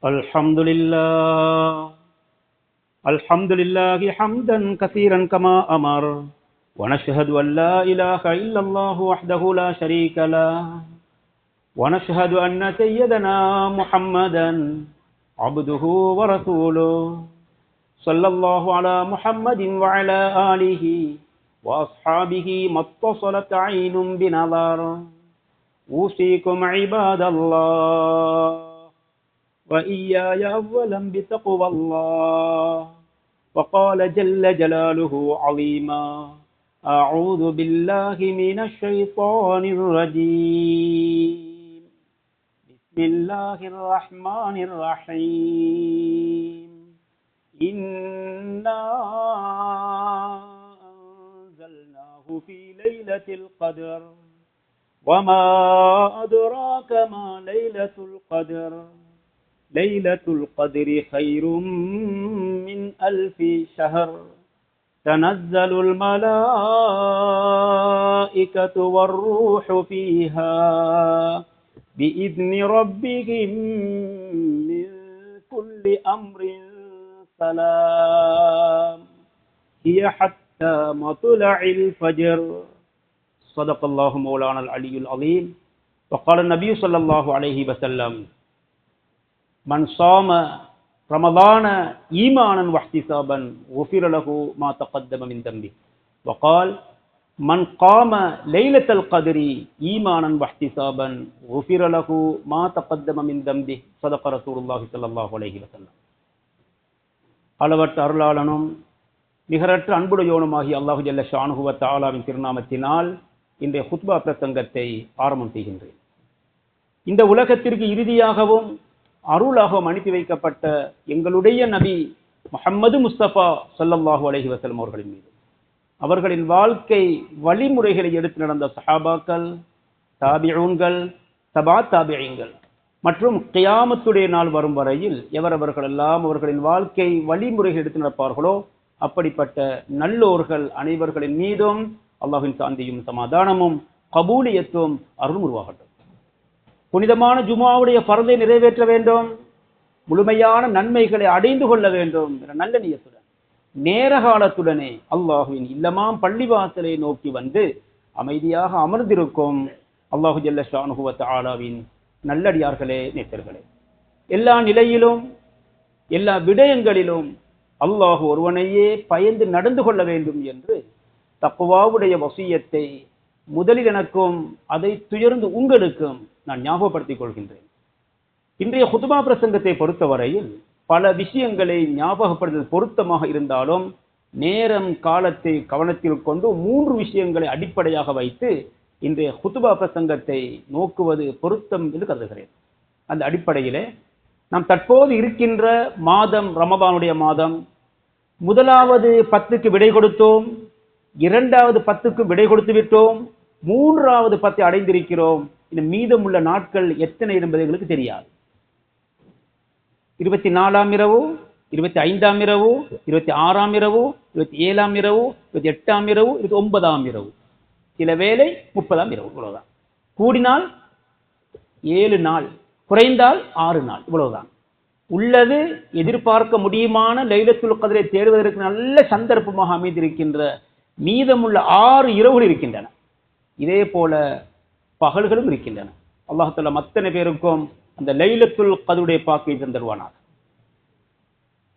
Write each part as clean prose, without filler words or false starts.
الحمد لله الحمد لله حمدا كثيرا كما أمر ونشهد أن لا إله إلا الله وحده لا شريك له ونشهد أن سيدنا محمدا عبده ورسوله صلى الله على محمد وعلى آله وأصحابه ما اتصلت عين بنظر أوصيكم عباد الله وإياي أولا بتقوى الله وقال جل جلاله عظيما أعوذ بالله من الشيطان الرجيم بسم الله الرحمن الرحيم إنا أنزلناه في ليلة القدر وما أدراك ما ليلة القدر ليلة القدر خير من ألف شهر تنزل الملائكة والروح فيها بإذن ربهم من كل أمر سلام هي حتى مطلع الفجر صدق الله مولانا العلي العظيم وقال النبي صلى الله عليه وسلم من صام رمضان إيمانا واحتسابا غفر له ما تقدم من ذنبه وقال من قام ليلة القدر إيمانا واحتسابا غفر له ما تقدم من ذنبه صدق رسول الله صلى الله عليه وسلم. அளவற்ற அருளாளனும் நிகரற்ற அன்புடையோனுமாகிய அல்லாஹு ஜல்ல ஷானுஹு வ தஆலாவின் திருநாமத்தினால் இன்றைய குத்பா பிரசங்கத்தை ஆரம்பம் செய்கின்றேன். இந்த உலகத்திற்கு இறுதியாகவும் அருளாகவும் அனுப்பி வைக்கப்பட்ட எங்களுடைய நபி முஹம்மது முஸ்தபா ஸல்லல்லாஹு அலைஹி வஸல்லம் அவர்களின் மீது, அவர்களின் வாழ்க்கை வழிமுறைகளை எடுத்து நடந்த சஹாபாக்கள், தாபிஊன்கள், தபா தாபிஈன்கள் மற்றும் கியாமத்துடைய நாள் வரும் வரையில் எவரவர்களெல்லாம் அவர்களின் வாழ்க்கை வழிமுறைகள் எடுத்து நடப்பார்களோ அப்படிப்பட்ட நல்லோர்கள் அனைவர்களின் மீதும் அல்லாஹ்வின் சாந்தியும் சமாதானமும் கபூலியத்தும் அருளும் உருவாகட்டும். புனிதமான ஜுமாவுடைய ஃபர்தை நிறைவேற்ற வேண்டும், முழுமையான நன்மைகளை அடைந்து கொள்ள வேண்டும் என்ற நல்ல நியத்துடன் நேர காலத்துடனே அல்லாஹுவின் இல்லமாம் பள்ளிவாசலை நோக்கி வந்து அமைதியாக அமர்ந்திருக்கும் அல்லாஹு ஜல்ல ஷானுஹு வ தஆலாவின் நல்லடியார்களே, நேசர்களே, எல்லா நிலையிலும் எல்லா விடயங்களிலும் அல்லாஹு ஒருவனையே பயந்து நடந்து கொள்ள வேண்டும் என்று தக்வாவுடைய வசியத்தை முதலில் எனக்கும் அதை துயர்ந்து உங்களுக்கும் நான் ஞாபகப்படுத்திக் கொள்கின்றேன். இன்றைய குத்பா பிரசங்கத்தை பொறுத்தவரையில் பல விஷயங்களை ஞாபகப்படுத்துவது பொருத்தமாக இருந்தாலும் நேரம் காலத்தை கவனத்தில் கொண்டு 3 விஷயங்களை அடிப்படையாக வைத்து இன்றைய குத்பா பிரசங்கத்தை நோக்குவது பொருத்தம் என்று கருதுகிறேன். அந்த அடிப்படையிலே நாம் தற்போது இருக்கின்ற மாதம் ரமதானுடைய மாதம். முதலாவது 10க்கு விடை கொடுத்தோம், இரண்டாவது 10க்கு விடை கொடுத்து விட்டோம், மூன்றாவது 10 அடைந்திருக்கிறோம். இன்னும் மீதமுள்ள நாட்கள் எத்தனை என்பது எங்களுக்கு தெரியாது. 24ஆம் இரவு, 25ஆம் இரவு, 26ஆம் இரவு, 27ஆம் இரவு, 28ஆம் இரவு, 29ஆம் இரவு, சில வேளை 30ஆம் இரவு, இவ்வளவுதான். கூடினால் 7 நாள், குறைந்தால் 6 நாள், இவ்வளவுதான் உள்ளது. எதிர்பார்க்க முடியுமான லைலத்துல் கத்ரை தேடுவதற்கு நல்ல சந்தர்ப்பமாக அமைந்திருக்கின்ற மீதமுள்ள 6 இரவுகள் இருக்கின்றன. இதே போல பகல்களும் இருக்கின்றன. அல்லாஹ் தஆலா அத்தனை பேருக்கும் அந்த லைலத்துல் கத்ருடைய பாக்கை தந்தருவானாக.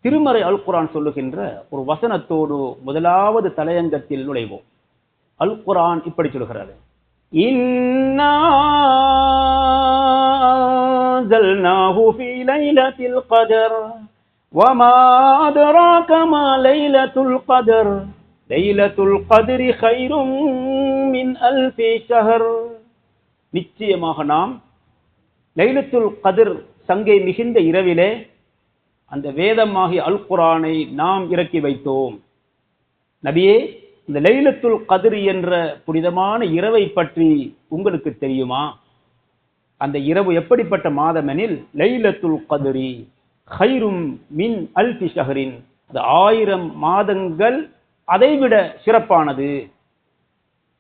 திருமறை அல் குர்ஆன் சொல்லுகின்ற ஒரு வசனத்தோடு முதலாவது தலையங்கத்தில் நுழைவோம். அல் குர்ஆன் இப்படி சொல்கிறது: இன்னா அன்ஸல்நாஹு ஃபீ லைலத்தில் கத்ர் வமா அத்ராக மா லைலத்துல் கத்ர் லைலத்துல் கத்ரி கைரும் மின் அல்ஃபி ஷஹர். நிச்சயமாக நாம் லைலத்துல் கத்ர் சங்கை மிகுந்த இரவிலே அந்த வேதமாகிய அல் குர்ஆனை நாம் இறக்கி வைத்தோம். நபியே, இந்த லைலத்துல் கத்ர் என்ற புனிதமான இரவை பற்றி உங்களுக்கு தெரியுமா? அந்த இரவு எப்படிப்பட்ட மாதம் எனில் லைலத்துல் கத்ரி கைரும் மின் அல்ஃபி ஷஹரின், அது 1000 மாதங்கள் அதைவிட சிறப்பானது.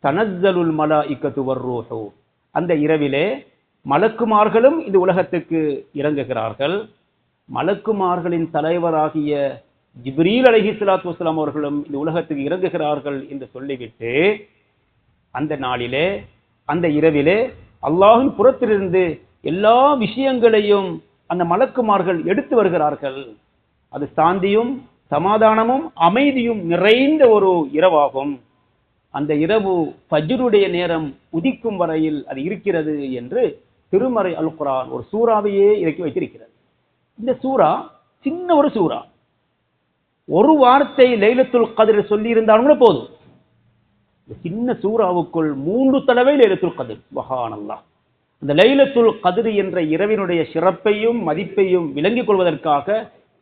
தனஸ்ஸலுல் மலாயிகத்து வர்ரூஹு, அந்த இரவிலே மலக்குமார்களும் இந்த உலகத்துக்கு இறங்குகிறார்கள். மலக்குமார்களின் தலைவராகிய ஜிப்ரீல் அலைஹிஸ்ஸலாத்து வஸ்ஸலாம் அவர்களும் இந்த உலகத்துக்கு இறங்குகிறார்கள் என்று சொல்லிவிட்டு அந்த நாளிலே அந்த இரவிலே அல்லாஹ்வின் புறத்திலிருந்து எல்லா விஷயங்களையும் அந்த மலக்குமார்கள் எடுத்து வருகிறார்கள். அது சாந்தியும் சமாதானமும் அமைதியும் நிறைந்த ஒரு இரவாகும். அந்த இரவு ஃபஜ்ருடைய நேரம் உதிக்கும் வரையில் அது இருக்கிறது என்று திருமறை அல் குர்ஆன் ஒரு சூறாவையே இறக்கி வைத்திருக்கிறது. இந்த சூரா சின்ன ஒரு சூரா. ஒரு வார்த்தை லைலத்துல் கத்ர் சொல்லி இருந்தாலும் கூட போதும். இந்த சின்ன சூறாவுக்குள் 3 தடவை லைலத்துல் கத்ர். சுப்ஹானல்லாஹ். அந்த லைலத்துல் கத்ர் என்ற இரவினுடைய சிறப்பையும் மதிப்பையும் விளங்கிக் கொள்வதற்காக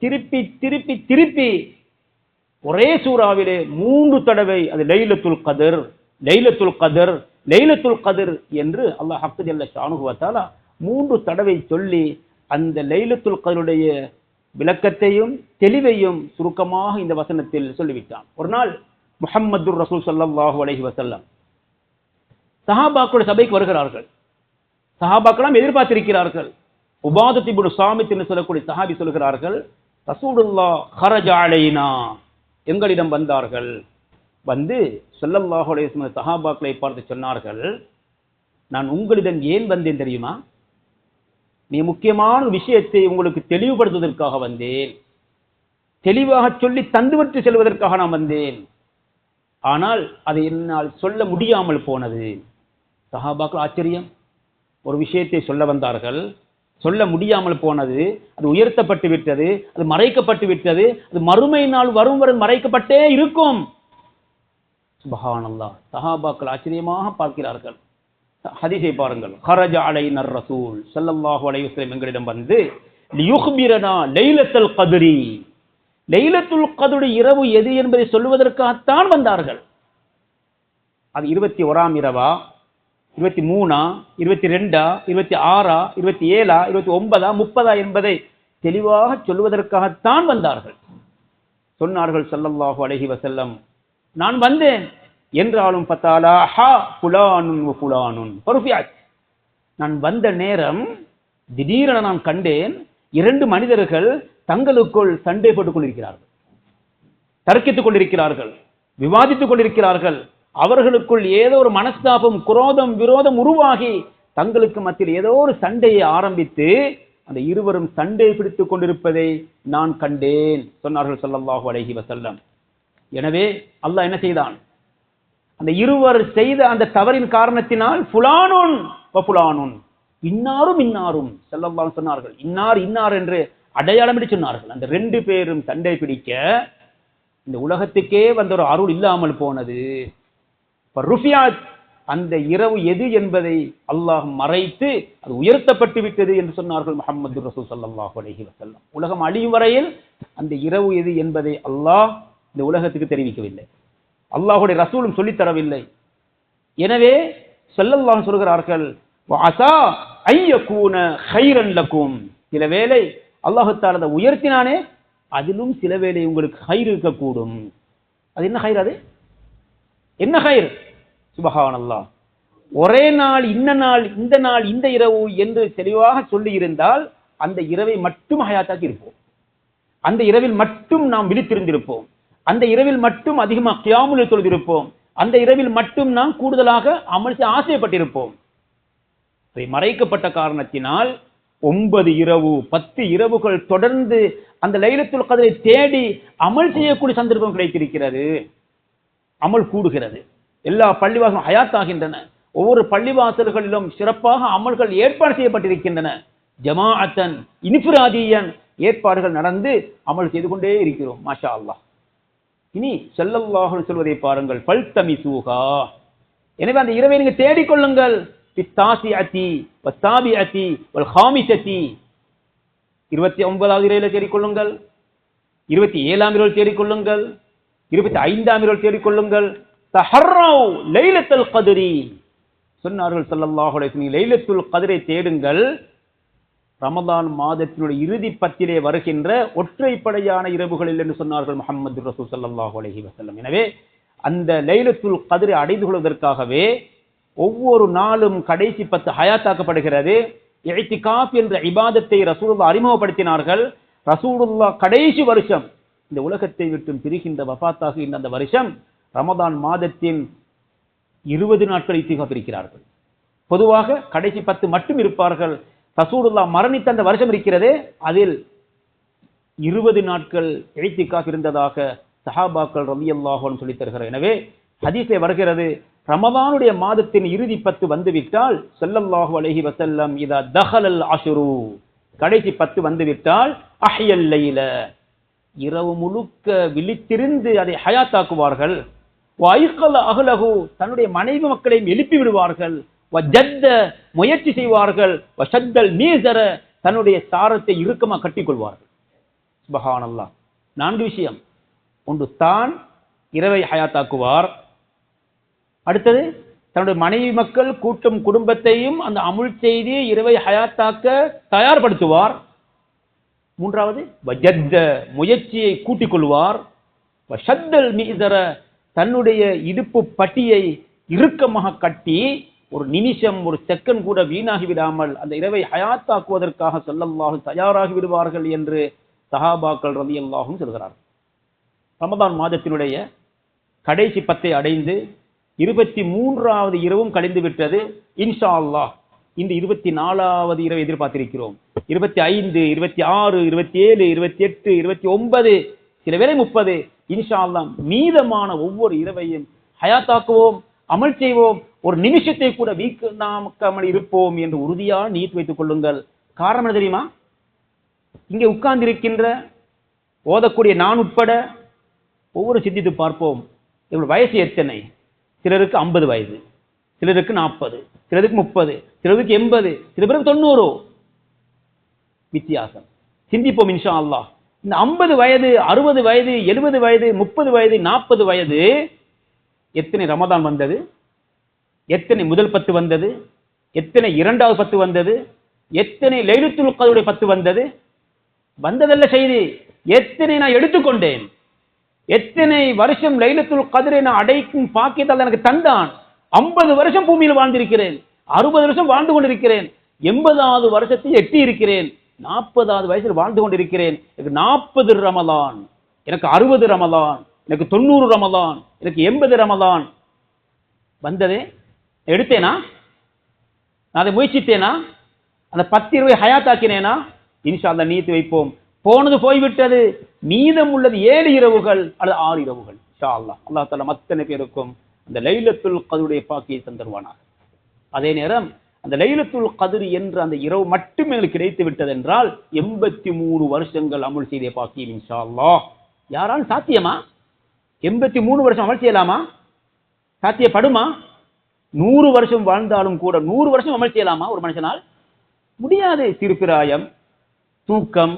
திருப்பி திருப்பி திருப்பி ஒரே சூறாவிலே 3 தடவை அது லைலத்துல் கத்ர் லைலத்துல் கத்ர் லைலத்துல் கத்ர் என்று அல்லாஹ் ஹக் ஜல்ல ஷானுஹு வ தஆலா 3 தடவை சொல்லி அந்த லைலத்துல் கத்ருடைய விளக்கத்தையும் தெளிவையும் சுருக்கமாக இந்த வசனத்தில் சொல்லிவிட்டான். ஒரு நாள் முஹம்மது ரசூல் ஸல்லல்லாஹு அலைஹி வஸல்லம் சஹாபாக்களுடைய சபைக்கு வருகிறார்கள். சஹாபாக்களும் எதிர்பார்த்திருக்கிறார்கள். உபாதத் இப்னு ஸாமித் என்று சொல்லக்கூடிய சஹாபி சொல்கிறார்கள், ரசூலுல்லாஹ் ஹரஜ அலைனா, எங்களிடம் வந்தார்கள். வந்து ஸல்லல்லாஹு அலைஹி வஸல்லம் சஹாபாக்களை பார்த்து சொன்னார்கள், நான் உங்களிடம் ஏன் வந்தேன் தெரியுமா? மிக முக்கியமான விஷயத்தை உங்களுக்கு தெளிவுபடுத்துவதற்காக வந்தேன். தெளிவாக சொல்லி தந்துவிட்டு செல்வதற்காக நான் வந்தேன். ஆனால் அதை என்னால் சொல்ல முடியாமல் போனது. சஹாபாக்கள் ஆச்சரியம். ஒரு விஷயத்தை சொல்ல வந்தார்கள், சொல்ல முடியாமல் போனது, அது உயர்த்தப்பட்டு விட்டது, அது மறைக்கப்பட்டு விட்டது, அது மறுமை நாள் வரும் வரை மறைக்கப்பட்டே இருக்கும். சுப்ஹானல்லாஹ். சஹாபாக்கள் ஆச்சரியமாக பார்க்கிறார்கள். ஹதீஸை பாருங்கள். ஹரஜ அலைனர் ரசூல் ஸல்லல்லாஹு அலைஹி வஸல்லம் எங்களிடம் வந்து லியுக்பிரனா லைலத்துல் கத்ரி, லைலத்துல் கத்ருடைய இரவு எது என்பதை சொல்வதற்காகத்தான் வந்தார்கள். அது 21ஆம் இரவா, 23ஆ, 22ஆ, 26ஆ, 27ஆ, 29ஆ, 30ஆ என்பதை தெளிவாக சொல்வதற்காகத்தான் வந்தார்கள். சொன்னார்கள் ஸல்லல்லாஹு அலைஹி வஸல்லம், நான் வந்தேன் என்றாலும் பத்தாலா ஹா புலானுன் வ புலானுன் பர்ஃபியாத். நான் வந்த நேரம் திடீரென நான் கண்டேன் 2 மனிதர்கள் தங்களுக்குள் சண்டை போட்டுக் கொண்டிருக்கிறார்கள், தர்க்கித்துக் கொண்டிருக்கிறார்கள், விவாதித்துக் கொண்டிருக்கிறார்கள். அவர்களுக்குள் ஏதோ ஒரு மனஸ்தாபம், குரோதம், விரோதம் உருவாகி தங்களுக்கு மத்தியில் ஏதோ ஒரு சண்டையை ஆரம்பித்து அந்த இருவரும் சண்டை பிடித்துக் கொண்டிருப்பதை நான் கண்டேன் சொன்னார்கள் ஸல்லல்லாஹு அலைஹி வஸல்லம். எனவே அல்லாஹ் என்ன செய்தான்? அந்த இருவர் செய்த அந்த தவறின் காரணத்தினால் ஃபுலானுன் வ ஃபுலானுன், இன்னாரும் இன்னாரும் ஸல்லல்லாஹு அலைஹி சொன்னார்கள், இன்னார் இன்னார் என்று அடையாளமிட்டு சொன்னார்கள். அந்த 2 பேரும் சண்டை பிடிக்க இந்த உலகத்துக்கே வந்த ஒரு அருள் இல்லாமல் போனது. ருஃபியாத், அந்த இரவு எது என்பதை அல்லாஹ் மறைத்து அது உயர்த்தப்பட்டு விட்டது என்று சொன்னார்கள் முஹம்மது ரசூல் ஸல்லல்லாஹு அலைஹி வஸல்லம். உலகம் அழியும் வரையில் அந்த இரவு எது என்பதை அல்லாஹ் இந்த உலகத்துக்கு தெரிவிக்கவில்லை, அல்லாஹ்வுடைய ரசூலும் சொல்லித் தரவில்லை. எனவே ஸல்லல்லாஹு சொல்கிறார்கள், வஅஸா ஐயகூன கைரன் லகும், சில வேளை அல்லாஹ் தஆலா அதை உயர்த்தினானே அதிலும் சில வேளை உங்களுக்கு கைர் இருக்கக்கூடும். அது என்ன கைர்? அது என்ன கைர்? சுப்ஹானல்லாஹ். ஒரே நாள், இன்ன நாள், இந்த நாள், இந்த இரவு என்று தெளிவாக சொல்லி இருந்தால் அந்த இரவை மட்டும் ஹயாத்தாக்கி இருப்போம், அந்த இரவில் மட்டும் நாம் விழித்திருந்திருப்போம், அந்த இரவில் மட்டும் அதிகமாக கியாமுல் தொழுதிருப்போம், அந்த இரவில் மட்டும் நாம் கூடுதலாக அமல் செய்ய ஆசைப்பட்டிருப்போம். மறைக்கப்பட்ட காரணத்தினால் 9 இரவு 10 இரவுகள் தொடர்ந்து அந்த லைலத்துல் கத்ரை தேடி அமல் செய்யக்கூடிய சந்தர்ப்பம் கிடைத்திருக்கிறது. அமல் கூடுகிறது, எல்லா பள்ளிவாசலும் ஹயாத்தாகின்றன, ஒவ்வொரு பள்ளிவாசல்களிலும் சிறப்பாக அமல்கள் ஏற்பாடு செய்யப்பட்டிருக்கின்றன. ஜமாஅத்தன் இன்ஃபிராதியன் ஏற்பாடுகள் நடந்து அமல் செய்து கொண்டே இருக்கிறோம். மாஷா அல்லாஹ். இனி ஸல்லல்லாஹு அலைஹி சொல்வதை பாருங்கள், ஃபல்தமிசூஹா, எனவே அந்த இரவை நீங்க தேடிக்கொள்ளுங்கள். பித்தாசிஅதி வஸ்ஸாபிஅதி வல் ஹாமிஸதி, 29வது இரவிலே தேடிக்கொள்ளுங்கள், 27ஆம் இரவில் தேடிக்கொள்ளுங்கள், 25ஆம் இரவில் தேடிக்கொள்ளுங்கள். தஹர்ரவ் லைலத்துல் கத்ரி சொன்னார்கள் ஸல்லல்லாஹு அலைஹி வஸல்லம், லைலத்துல் கத்ரை தேடுங்கள். ரமதான் மாதத்தினுடைய இறுதி 10 வருகின்ற ஒற்றைப்படையான இரவுகளில் என்று சொன்னார்கள் முஹம்மது ரசூல் ஸல்லல்லாஹு அலைஹி வஸல்லம். எனவே அந்த லைலத்துல் கத்ரை அடைந்து கொள்வதற்காகவே ஒவ்வொரு நாளும் கடைசி 10 ஹயாத்தாக்கப்படுகிறது. இஅ்திகாஃப் என்ற இபாதத்தை ரசூலுல்லாஹ் அறிமுகப்படுத்தினார்கள். ரசூலுல்லாஹ் கடைசி வருஷம் இந்த உலகத்தை விட்டு பிரிகின்ற வஃபாத்தாகின்ற அந்த வருஷம் ரமதான் மாதத்தின் 20 நாட்கள் இத்திகாஃப் இருக்கிறார்கள். பொதுவாக கடைசி 10 மட்டும் இருப்பார்கள். ரசூலுல்லாஹ் மரணித்த அந்த வருஷம் இருக்கிறதே அதில் 20 நாட்கள் இத்திகாஃப் இருந்ததாக சஹாபாக்கள் ரலியல்லாஹு அன்ஹும் சொல்லித் தருகிறார். எனவே ஹதீஸிலே வருகிறது, ரமதானுடைய மாதத்தின் இறுதி 10 வந்துவிட்டால் ஸல்லல்லாஹு அலைஹி வஸல்லம் இதா தஹலல் அஷ்ரு, கடைசி 10 வந்துவிட்டால் அஹ்யல் லைல, இரவு முழுக்க விழித்திருந்து அதை ஹயாத்தாக்குவார்கள். வைகல அஹ்லஹு, தன்னுடைய மனைவி மக்களையும் எழுப்பி விடுவார்கள். வஜத்த, முயற்சி செய்வார்கள். வஷத்தல் மீஸர, தன்னுடைய சாரத்தை இறுக்கமாக கட்டிக்கொள்வார்கள். சுப்ஹானல்லாஹ். 4 விஷயம். ஒன்று, தான் இரவை ஹயாத்தாக்குவார். அடுத்தது, தன்னுடைய மனைவி மக்கள் கூட்டம் குடும்பத்தையும் அந்த அமுல் செய்தியை இரவை ஹயாத்தாக்க தயார்படுத்துவார். மூன்றாவது, வஜத்த, முயற்சியை கூட்டிக் கொள்வார். வஷத்தல் மீஸர, தன்னுடைய இடுப்பு பட்டியை இறுக்கமாக கட்டி ஒரு நிமிஷம் ஒரு செகண்ட் கூட வீணாகி விடாமல் அந்த இரவை ஹயாத்தாக்குவதற்காக ஸல்லல்லாஹு தயாராகி விடுவார்கள் என்று சஹாபாக்கள் ரலியல்லாஹு சொல்கிறார். ரமதான் மாதத்தினுடைய கடைசி 10 அடைந்து 23வது இரவும் கழிந்து விட்டது. இன்ஷா அல்லாஹ் இந்த 24வது இரவை எதிர்பார்த்திருக்கிறோம். 25, 26, 27, 28, 29, சில வேளை 30, இன்ஷா அல்லாஹ் மீதமான ஒவ்வொரு இரவையும் ஹயாத்தாக்குவோம், அமல் செய்வோம், ஒரு நிமிஷத்தை கூட வீக்காமல் இருப்போம் என்று உறுதியாக நீட் வைத்துக் கொள்ளுங்கள். காரணம் என்ன தெரியுமா? இங்கே உட்கார்ந்திருக்கின்ற ஓதக்கூடிய நான் உட்பட ஒவ்வொரு சிந்தித்து பார்ப்போம். இவர்கள் வயசு எத்தனை? சிலருக்கு 50 வயது, சிலருக்கு 40, சிலருக்கு 30, சிலருக்கு 80, சில பேருக்கு 90 வித்தியாசம். சிந்திப்போம் இன்ஷா அல்லாஹ். இந்த 50 வயது, 60 வயது, 70 வயது, 30 வயது, 40 வயது எத்தனை ரமதான் வந்தது? எத்தனை முதல் 10 வந்தது? எத்தனை இரண்டாவது 10 வந்தது? எத்தனை லைலத்துல் கத்ருடைய 10 வந்தது? வந்ததல்ல செய்தி, எத்தனை நான் எடுத்துக்கொண்டேன், எத்தனை வருஷம் லைலத்துல் கத்ரை நான் அடைக்கும் பாக்கியத்தால் எனக்கு தந்தான். 50 வருஷம் பூமியில் வாழ்ந்திருக்கிறேன், 60 வருஷம் வாழ்ந்து கொண்டிருக்கிறேன், 80வது வருஷத்தை எட்டி இருக்கிறேன், 40வது வயசில் வாழ்ந்து கொண்டிருக்கிறேன். எனக்கு 40 ரமலான், எனக்கு 60 ரமலான், எனக்கு 90 ரமலான், எனக்கு 80 ரமலான் வந்ததே. எடுத்தேனா? நான் அதை முயற்சித்தேனா? அந்த 10 20 ஹயாத்தாக்கினேனா? இன்ஷா அல்லாஹ் நீயத்து வைப்போம். போனது போய்விட்டது, மீதம் உள்ளது 7 இரவுகள் அல்லது 6 இரவுகள். இன்ஷா அல்லாஹ் அல்லாஹ் தஆலா அத்தனை பேருக்கும் அந்த லைலத்துல் கத்ருடைய பாக்கியை தந்தருவானாக. அதே நேரம் அந்த லைலத்துல் கத்ர் என்ற அந்த இரவு மட்டும் எங்களுக்கு கிடைத்து விட்டது என்றால் 83 வருஷங்கள் அமல் செய்த பாக்கியம் இன்ஷா அல்லாஹ். யாரால் சாத்தியமா? 83 வருஷம் அமல் செய்யலாமா? சாத்தியப்படுமா? 100 வருஷம் வாழ்ந்தாலும் கூட 100 வருஷம் அமல் செய்யலாமா ஒரு மனுஷனால்? முடியாது. சிறுபிராயம், தூக்கம்,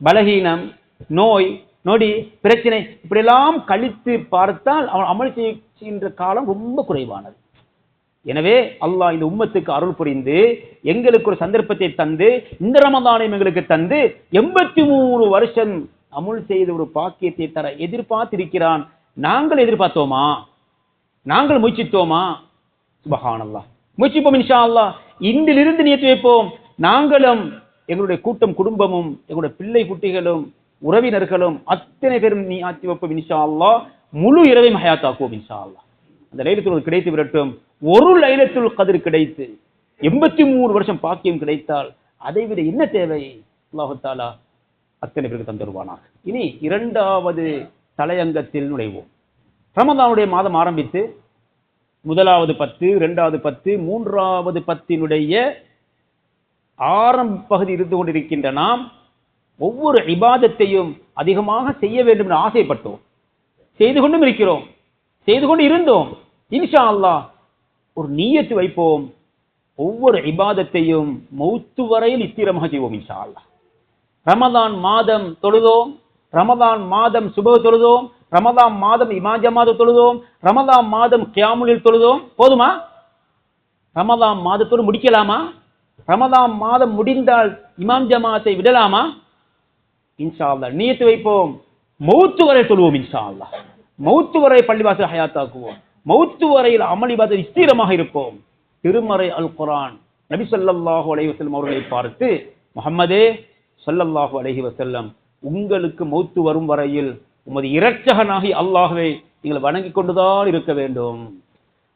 பலகீனம், நோய் நொடி, பிரச்சனை இப்படியெல்லாம் கழித்து பார்த்தால் அவன் அமல் செய்கின்ற காலம் ரொம்ப குறைவானது. எனவே அல்லாஹ் இந்த உம்மத்துக்கு அருள் புரிந்து எங்களுக்கு ஒரு சந்தர்ப்பத்தை தந்து இந்த ரமதானையும் எங்களுக்கு தந்து 83 வருஷம் அமுல் செய்த ஒரு பாக்கியத்தை தர எதிர்பார்த்திருக்கிறான். நாங்கள் எதிர்பார்த்தோமா? நாங்கள் முயற்சித்தோமா? சுப்ஹானல்லாஹ். முயற்சிப்போம் இன்ஷா அல்லாஹ். இன்றிலிருந்து நியத்து வைப்போம். நாங்களும் எங்களுடைய கூட்டம் குடும்பமும் எங்களுடைய பிள்ளை குட்டிகளும் உறவினர்களும் அத்தனை பேரும் நீ ஆட்சி வைப்போம் இன்ஷா அல்லாஹ். முழு இரவையும் ஹயாத்தாக்குவோம் இன்ஷா அல்லாஹ். அந்த லைலத்துல் கிடைத்து விடட்டும். ஒரு லைலத்துல் கத்ர் கிடைத்து 83 வருஷம் பாக்கியம் கிடைத்தால் அதை விட என்ன தேவை? அல்லாஹ் தஆலா அத்தனை பேருக்கு தந்துருவானாக. இனி 2வது தலையங்கத்தில் நுழைவோம். ரமதானுடைய மாதம் ஆரம்பித்து 1வது 10, 2வது 10, 3வது 10னுடைய ஆரம்ப பகுதி இருந்து கொண்டிருக்கின்ற நாம் ஒவ்வொரு இபாதத்தையும் அதிகமாக செய்ய வேண்டும் என்று ஆசைப்பட்டோம். செய்து கொண்டும் இருக்கிறோம், செய்து கொண்டு இருந்தோம். இன்ஷா அல்லாஹ் ஒரு நியத்து வைப்போம். ஒவ்வொரு இபாதத்தையும் மௌத்து வரையில் இத்திரமாக செய்வோம் இன்ஷா அல்லாஹ். ரமதான் மாதம் தொழுதோம், ரமதான் மாதம் சுபஹ் தொழுதோம், ரமதான் மாதம் இமாம் ஜமாத் தொழுதோம், ரமதான் மாதம் கியாமுல் தொழுதோம். போதுமா? ரமதான் மாதத்தோடு முடிக்கலாமா? ரமதான் மாதம் முடிந்தால் இமாம் ஜமாத்தை விடலாமா? இன்ஷா அல்லாஹ் நியத்து வைப்போம். மௌத்து வரை தொழுவோம் இன்ஷா அல்லாஹ். மௌத்து வரை பள்ளிவாசல் ஹயாத்தாக்குவோம். மௌத்து வரையில் அமல் இபாதத் ஸ்திரமாக இருப்போம். திருமறை அல் குர்ஆன் நபி ஸல்லல்லாஹு அலைஹி வஸல்லம் அவர்களை பார்த்து, முஹம்மதே ஸல்லல்லாஹு அலைஹி வஸல்லம், உங்களுக்கு மௌத்து வரும் வரையில் உமது இரட்சகனாகி அல்லாஹ்வை நீங்கள் வணங்கிக் கொண்டுதான் இருக்க வேண்டும்.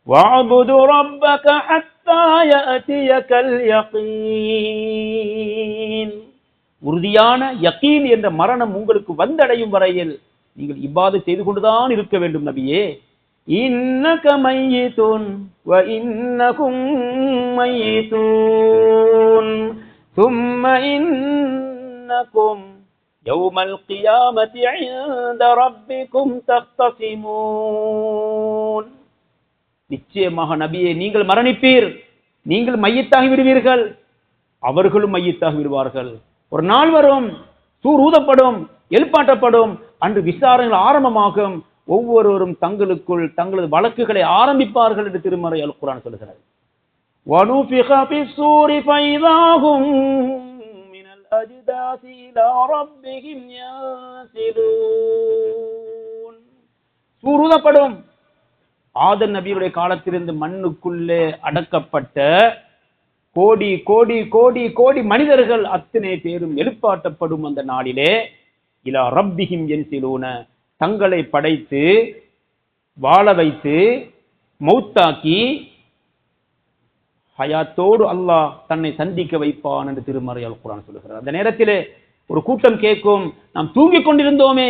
வஅபுது ரப்பக ஹத்தா யஅதியகல் யகீன். உறுதியான யகீன் என்ற மரணம் உங்களுக்கு வந்தடையும் வரையில் நீங்கள் இபாதத் செய்து கொண்டுதான் இருக்க வேண்டும் நபியே. இன்னக மையிதுன் வ இன்னகும் மையிதுன் ثم إنكم يوم القيامة عند ربكم تختصمون. நிச்சயமாக நபியே, நீங்கள் மரணிப்பீர், நீங்கள் மையத்தாகி விடுவீர்கள், அவர்களும் மையத்தாகி விடுவார்கள். ஒரு நாள் வரும், சூர் ஊதப்படும், எழுப்பாட்டப்படும், அன்று விசாரணைகள் ஆரம்பமாகும், ஒவ்வொருவரும் தங்களுக்குள் தங்களது வழக்குகளை ஆரம்பிப்பார்கள் என்று திருமறை அல் குர்ஆன் சொல்கிறது. وَنُفِخَ فِي الصُّورِ فَإِذَا هُمْ مِنَ الْأَجْدَاثِ إِلَى رَبِّهِمْ يَنْسِلُونَ. சூர் ஊதப்படும். ஆதம் நபியுடைய காலத்திலிருந்து மண்ணுக்குள்ளே அடக்கப்பட்ட கோடி கோடி கோடி கோடி மனிதர்கள் அத்தனை பேரும் எழுப்பாட்டப்படும் அந்த நாளிலே இலா ரப்பிஹிம் யன்சிலூன, தங்களை படைத்து வாழ வைத்து மௌத்தாக்கி ஹயாத்தோடு அல்லாஹ் தன்னை சந்திக்க வைப்பான் என்று திருமறை அல் குர்ஆன் சொல்லுகிறார். அந்த நேரத்திலே ஒரு கூட்டம் கேட்கும், நாம் தூங்கிக் கொண்டிருந்தோமே,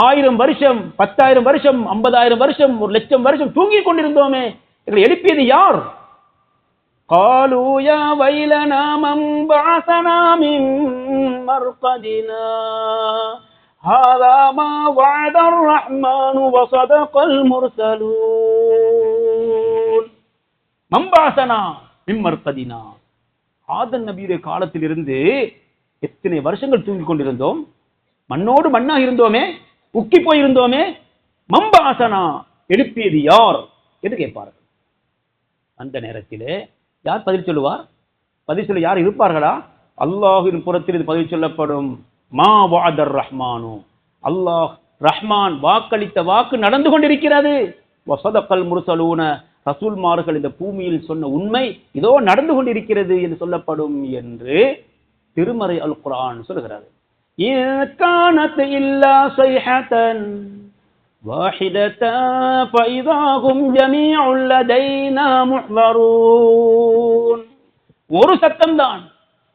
1000 வருஷம், 10,000 வருஷம், 50,000 வருஷம், 1,00,000 வருஷம் தூங்கிக் கொண்டிருந்தோமே, எங்களை எழுப்பியது யார்? قالوا يا ويلنا من بعثنا من مرقدنا هذا ما وعد الرحمن وصدق المرسلون. من بعثنا من مرقدنا. ஆதம் நபியுடைய காலத்திலிருந்து எத்தனை வருஷங்கள் தூங்கிக் கொண்டிருந்தோம், மண்ணோடு மண்ணாக இருந்தோமே, உக்கி போயிருந்தோமே, மம்பாசனா எழுப்பியது யார் என்று கேட்பார்கள். அந்த நேரத்திலே யார் பதில் சொல்லுவார்? பதில் சொல்ல யார் இருப்பார்களா? அல்லாஹ்வின் புறத்தில் இது பதில் சொல்லப்படும். மா வஅதர் ரஹ்மானு, அல்லாஹ் ரஹ்மான் வாக்களித்த வாக்கு நடந்து கொண்டிருக்கிறது. வஸதகல் முர்சலூன, ரசூல்மார்கள் இந்த பூமியில் சொன்ன உண்மை இதோ நடந்து கொண்டிருக்கிறது என்று சொல்லப்படும் என்று திருமறை அல் குர்ஆன் சொல்கிறது. இன் கானத் இல்லா ஸைஹதன் வாஹிததன் ஃபஇதா ஹும் ஜமீஉன் லதைனா முஹ்தரூன். ஒரு சத்தம்தான்,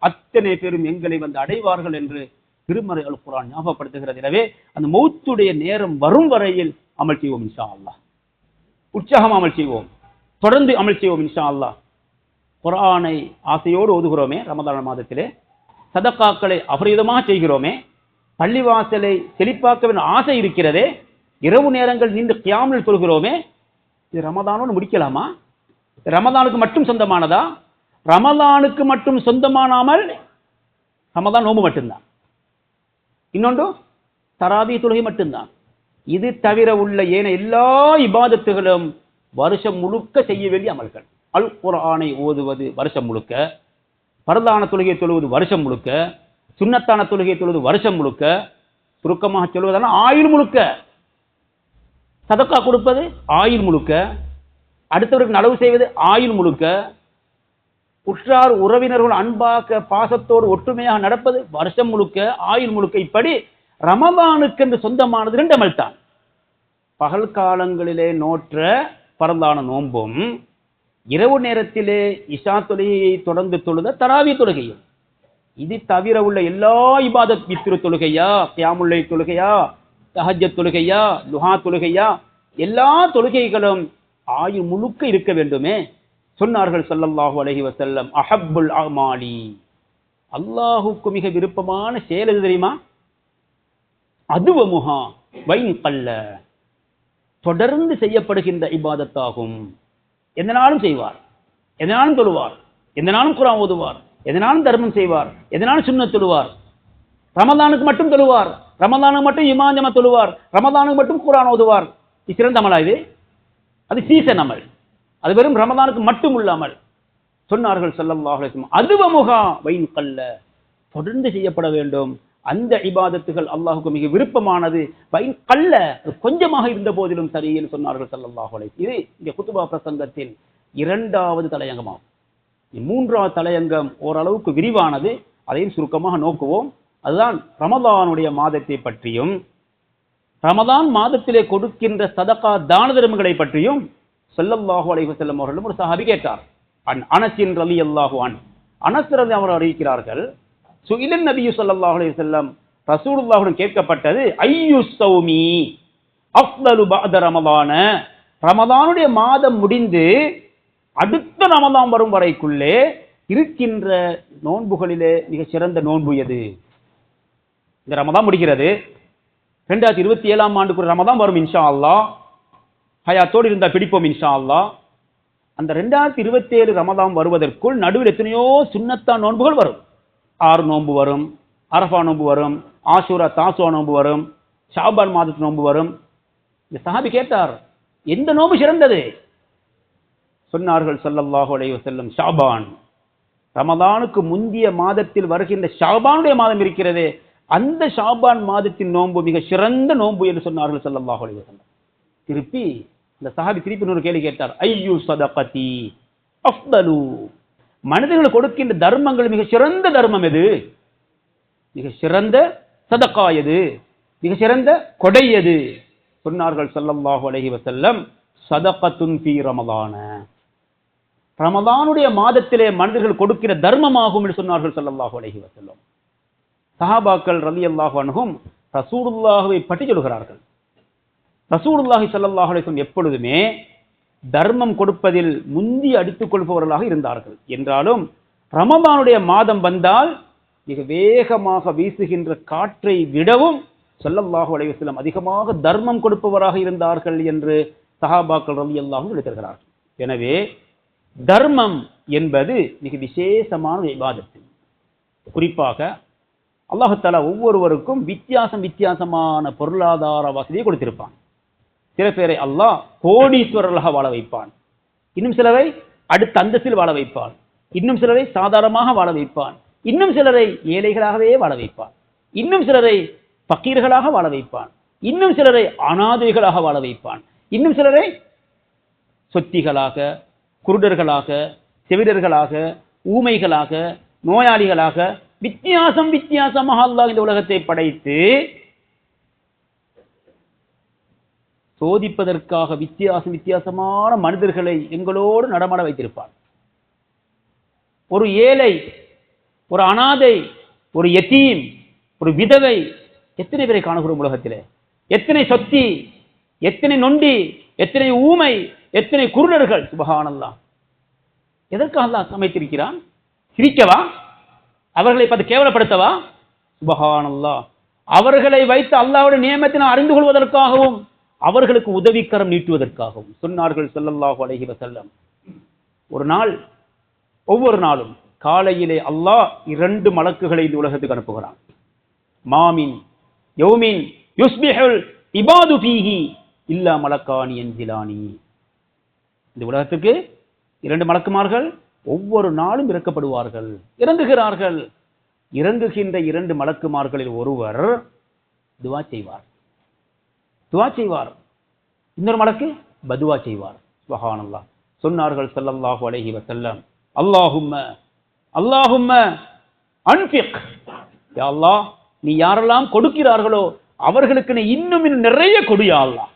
அத்தனை பேரும் எங்களை வந்து அடைவார்கள் என்று திருமறை அல் குர்ஆன் ஞாபகப்படுத்துகிறது. எனவே அந்த மௌத்துடைய நேரம் வரும் வரையில் அமல் செய்வோம் இன்ஷா அல்லாஹ். உற்சாகம் அமல் செய்வோம், தொடர்ந்து அமல் செய்வோம் இன்ஷா அல்லாஹ். குர்ஆனை ஆசையோடு ஓதுகிறோமே ரமதான் மாதத்திலே, சதகாக்களை அபரிதமாக செய்கிறோமே, பள்ளிவாசலை செழிப்பாக்க வேண்டும் ஆசை இருக்கிறதே, இரவு நேரங்கள் நீண்ட கியாமில் சொல்கிறோமே, இது ரமதானோடு முடிக்கலாமா? ரமதானுக்கு மட்டும் சொந்தமானதா? ரமதானுக்கு மட்டும் சொந்தமானாமல் ரமதான் நோம்பு மட்டும்தான், இன்னொன்று தராவி தொழுகை மட்டும்தான். இது தவிர உள்ள ஏன எல்லா இபாதத்துகளும் வருஷம் முழுக்க செய்ய வேண்டிய அமல்கள். அல் குர்ஆனை ஓதுவது வருஷம் முழுக்க, பரதான தொழுகை தொழுவது வருஷம் முழுக்க, சுன்னத்தான தொழுகை தொழுவது வருஷம் முழுக்க, சுருக்கமாக சொல்வதான ஆயுள் முழுக்க, சதக்கா கொடுப்பது ஆயுள் முழுக்க, அடுத்தவருக்கு நலவு செய்வது ஆயுள் முழுக்க, உற்றார் உறவினர்கள் அன்பாக பாசத்தோடு ஒற்றுமையாக நடப்பது வருஷம் முழுக்க, ஆயுள் முழுக்க. இப்படி ரமதானுக்கு என்று சொந்தமானது 2 அமல் தான். பகல் காலங்களிலே நோற்ற பரந்தான நோன்பும், இரவு நேரத்திலே இஷா தொழுகையை தொடர்ந்து தொழுத தராவி தொழுகையும். இது தவிர உள்ள எல்லா இபாதத், வித்ரு தொழுகையா, கியாமுல்லை தொழுகையா, தஹஜ்ஜத் தொழுகையா, லுஹா தொழுகையா, எல்லா தொழுகைகளும் ஆயுள் முழுக்க இருக்க வேண்டுமே. சொன்னார்கள் ஸல்லல்லாஹு அலைஹி வஸல்லம், அஹப்புல் அமாலி, அல்லாஹுக்கு மிக விருப்பமான செயல் எது தெரியுமா? அதுவமுஹா வைன் கல்ல, தொடர்ந்து செய்யப்படுகின்ற இபாதத்தாகும். எதனாலும் செய்வார், எதனாலும் தொழுவார், எதனாலும் குர்ஆன் ஓதுவார், எதனாலும் தர்மம் செய்வார், எதனாலும் சுன்னத் தொழுவார், ரமதானுக்கு மட்டும் தொழுவார், ரமதானுக்கு மட்டும் இமாம் தொழுவார், ரமதானுக்கு மட்டும் குர்ஆன் ஓதுவார். இது சிறந்த அமலா? இது அது சீசன் அமல், அது வெறும் ரமதானுக்கு மட்டும் உள்ள அமல். சொன்னார்கள் ஸல்லல்லாஹு அலைஹி வஸல்லம், அதுவமுஹா வைன் கல்ல, தொடர்ந்து செய்யப்பட வேண்டும். அந்த இபாதத்துகள் அல்லாஹுக்கு மிக விருப்பமானது. வைன் கல்ல, கொஞ்சமாக இருந்த போதிலும் சரி என்று சொன்னார்கள் ஸல்லல்லாஹு அலைஹி வஸல்லம். இது இங்கே குத்துபா பிரசங்கத்தின் 2வது தலையங்கமாகும். 3வது தலையங்கம் ஓரளவுக்கு விரிவானது, அதையும் சுருக்கமாக நோக்குவோம். அதுதான் ரமலானுடைய மாதத்தை பற்றியும் ரமலான் மாதத்திலே கொடுக்கின்ற சதகா தான தர்மங்களை பற்றியும் ஸல்லல்லாஹு அலைஹி வஸல்லம் அவர்களும் ஒரு சஹாபி கேட்டார். அனஸ் ரலியல்லாஹு அன்ஹு, அனஸ் ரலியல்லாஹு அவர் அறிவிக்கிறார்கள், சுஇலன் நபி ஸல்லல்லாஹு அலைஹி வஸல்லம், ரசூலுல்லாஹ்விடம் கேட்கப்பட்டது, ஐயு ஸௌமி அஃதலு பஅத ரமலான, ரமலானுடைய மாதம் முடிந்து அடுத்த ரமலான் வரும் வரைக்குள்ளே இருக்கின்ற நோன்புகளிலே மிக சிறந்த நோன்பு எது? இந்த ரமலான் முடிக்கிறது, 2027 ஆண்டுக்கு ஒரு ரமலான் வரும் இன்ஷா அல்லாஹ், ஹயாத்தோடு இருந்தால் பிடிப்போம் இன்ஷா அல்லாஹ். அந்த 2027 ரமலான் வருவதற்குள் நடுவில் எத்தனையோ சுன்னத்தான் நோன்புகள் வரும். 6 நோன்பு வரும், அரஃபா நோன்பு வரும், ஆஷூரா தாசுவா நோன்பு வரும், ஷாபான் மாதத்து நோன்பு வரும். இந்த சஹாபி கேட்டார், எந்த நோன்பு சிறந்தது? சொன்னார்கள் ஸல்லல்லாஹு அலைஹி வஸல்லம், ஷாபான். ரமலானுக்கு முந்திய மாதத்தில் வருகின்ற ஷாபானுடைய மாதம் இருக்கிறதே, அந்த ஷாபான் மாதத்தின் நோன்பு மிக சிறந்த நோன்பு என்று சொன்னார்கள் ஸல்லல்லாஹு அலைஹி வஸல்லம். திருப்பி இந்த சஹாபி திருப்பி ஒரு கேள்வி கேட்டார், ஐயு சதகதி அஃதலு, மனிதர்கள் கொடுக்கின்ற தர்மங்கள் மிக சிறந்த தர்மம் எது? மிக சிறந்த சதகா எது? மிக சிறந்த கொடை எது? சொன்னார்கள் ஸல்லல்லாஹு அலைஹி வஸல்லம், சதகத்துன் ஃபீ ரமலான, ரமலானுடைய மாதத்திலே மனிதர்கள் கொடுக்கிற தர்மமாகும் என்று சொன்னார்கள் ஸல்லல்லாஹு அலைஹி வஸல்லம். சஹாபாக்கள் ரலியல்லாஹு அன்ஹும் ரசூலுல்லாஹ்வை பற்றி சொல்கிறார்கள். ரசூலுல்லாஹி ஸல்லல்லாஹு அலைஹி வஸல்லம் எப்பொழுதுமே தர்மம் கொடுப்பதில் முந்தி அடித்துக் கொள்பவர்களாக இருந்தார்கள். என்றாலும் ரமலானுடைய மாதம் வந்தால் மிக வேகமாக வீசுகின்ற காற்றை விடவும் ஸல்லல்லாஹு அலைஹி வஸல்லம் அதிகமாக தர்மம் கொடுப்பவராக இருந்தார்கள் என்று சஹாபாக்கள் ரலியல்லாஹு அன்ஹும் எழுதுகிறார்கள். எனவே தர்மம் என்பது மிக விசேஷமான இபாதத். குறிப்பாக அல்லாஹ் தஆலா ஒவ்வொருவருக்கும் வித்தியாசமான பொருளாதார வசதியை கொடுத்திருப்பான். சில பேரை அல்லாஹ் கோடீஸ்வரர்களாக வாழ வைப்பான், இன்னும் சிலரை அடுத்த அந்தஸ்தில் வாழ வைப்பான், இன்னும் சிலரை சாதாரணமாக வாழ வைப்பான், இன்னும் சிலரை ஏழைகளாகவே வாழ வைப்பான், இன்னும் சிலரை பக்கீர்களாக வாழ வைப்பான், இன்னும் சிலரை அனாதைகளாக வாழ வைப்பான், இன்னும் சிலரை சொத்திகளாக, குருடர்களாக, செவிடர்களாக, ஊமைகளாக, நோயாளிகளாக வித்தியாசமாக அல்லாஹ் இந்த உலகத்தை படைத்து சோதிப்பதற்காக வித்தியாசமான மனிதர்களை எங்களோடு நடமாட வைத்திருப்பார். ஒரு ஏழை, ஒரு அனாதை, ஒரு யதீம், ஒரு விதவை, எத்தனை பேரை காணுகிறோம் உலகத்திலே? எத்தனை சொத்தி, எத்தனை நொண்டி, எத்தனை ஊமை, எத்தனை குருடர்கள்! சுப்ஹானல்லாஹ். எதற்காக அல்லாஹ் சமைத்திருக்கிறான்? சிரிக்கவா? அவர்களை பார்த்து கேவலப்படுத்தவா? சுப்ஹானல்லாஹ். அவர்களை வைத்து அல்லாஹ்வுடைய நியமத்தை நாம் அறிந்து கொள்வதற்காகவும் அவர்களுக்கு உதவிக்கரம் நீட்டுவதற்காகவும் சொன்னார்கள் ஸல்லல்லாஹு அலைஹி வஸல்லம். ஒரு நாள், ஒவ்வொரு நாளும் காலையிலே அல்லாஹ் 2 மலக்குகளை இந்த உலகத்துக்கு அனுப்புகிறான். மாமின் யௌமின் யுஸ்பிஹுல் இபாது ஃபீஹி இல்லா மலக்கானி யன்சிலானி. இந்த உலகத்துக்கு 2 மலக்குமார்கள் ஒவ்வொரு நாளும் இறக்கப்படுவார்கள், இறங்குகிறார்கள். இறங்குகின்ற 2 மலக்குமார்களில் ஒருவர் துஆ செய்வார். இன்னொரு மலக்கு பதுவா செய்வார். சுப்ஹானல்லாஹ். சொன்னார்கள் ஸல்லல்லாஹு அலைஹி வஸல்லம், அல்லாஹும்ம அன்ஃபிக், யா அல்லாஹ், நீ யாரெல்லாம் கொடுக்கிறார்களோ அவர்களுக்கு நீ இன்னும் நிறைய கொடு யா அல்லாஹ்,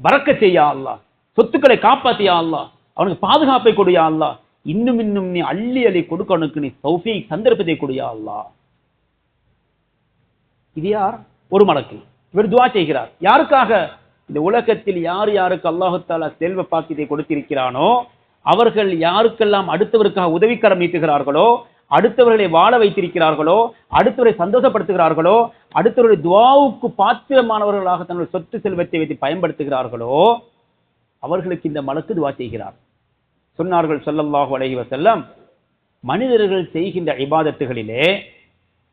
பரக்கத் செய்யா அல்லாஹ், சொத்துக்களை காப்பாத்தியா அல்லாஹ், அவனுக்கு பாதுகாப்பை கொடு யா அல்லாஹ், இன்னும் நீ அள்ளி கொடுக்கணுக்கு நீ தௌஃபீக் சந்தர்ப்பத்தை கொடு யா அல்லாஹ். இது யார்? ஒரு மலக்கு. இவர் துஆ செய்கிறார். யாருக்காக? இந்த உலகத்தில் யார் யாருக்கு அல்லாஹ் தஆலா செல்வ பாக்கியத்தை கொடுத்திருக்கிறானோ அவர்கள் யாருக்கெல்லாம் அடுத்தவருக்காக உதவிக்கரம் நீட்டுகிறார்களோ, அடுத்தவர்களை வாழ வைத்திருக்கிறார்களோ, அடுத்தவரை சந்தோஷப்படுத்துகிறார்களோ, அடுத்தவருடைய துஆவுக்கு பாத்திரமானவர்களாக தன்னுடைய சொத்து செல்வத்தை வைத்து பயன்படுத்துகிறார்களோ அவர்களுக்கு இந்த மலக்கு துஆ செய்கிறார். சொன்னார்கள் ஸல்லல்லாஹு அலைஹி வஸல்லம், மனிதர்கள் செய்கின்ற இபாதத்துகளிலே,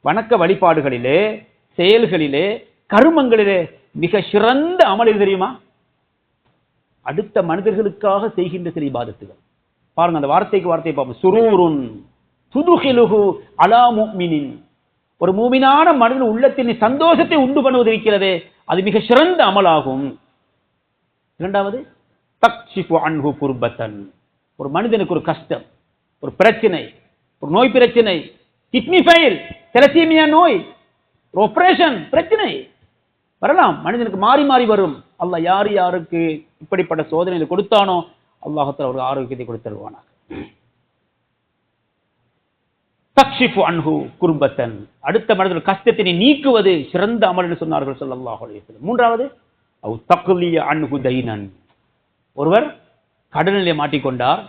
வணக்க வழிபாடுகளிலே, செயல்களிலே, கர்மங்களிலே மிக சிறந்த அமல் எது தெரியுமா? அடுத்த மனிதர்களுக்காக செய்கின்ற சில இபாதத்துகள். பாருங்க, அந்த வார்த்தைக்கு வார்த்தை பார்ப்போம். சுரூருன் துதுகிலுஹு அலா முஃமினின், ஒரு மூமினான மனிதன் உள்ளத்தின் சந்தோஷத்தை உண்டு பண்ணுவது இருக்கிறதே, அது மிக சிறந்த அமலாகும். இரண்டாவது, தக்ஷிஃபு அன்ஹு குர்பத்தன், ஒரு மனிதனுக்கு ஒரு கஷ்டம், ஒரு பிரச்சனை, ஒரு நோய் பிரச்சனை, கிட்னி ஃபெயில், தலசீமியா நோய், ஆபரேஷன் பிரச்சனை வரலாம், மனிதனுக்கு மாறி மாறி வரும். அல்லாஹ் யார் யாருக்கு இப்படிப்பட்ட சோதனைகளை கொடுத்தானோ அல்லாஹ்வுத்தாலா அவருக்கு ஆரோக்கியத்தை கொடுத்துருவானா. தக்ஷிஃபு அன்ஹு குர்பத்தன், அடுத்த மனிதர்கள் கஷ்டத்தினை நீக்குவது சிறந்த அமல் என்று சொன்னார்கள் ஸல்லல்லாஹு அலைஹி வஸல்லம். மூன்றாவது அவ் தக்லிய அன்ஹு தைனன், ஒருவர் கடனிலே மாட்டிக்கொண்டார்,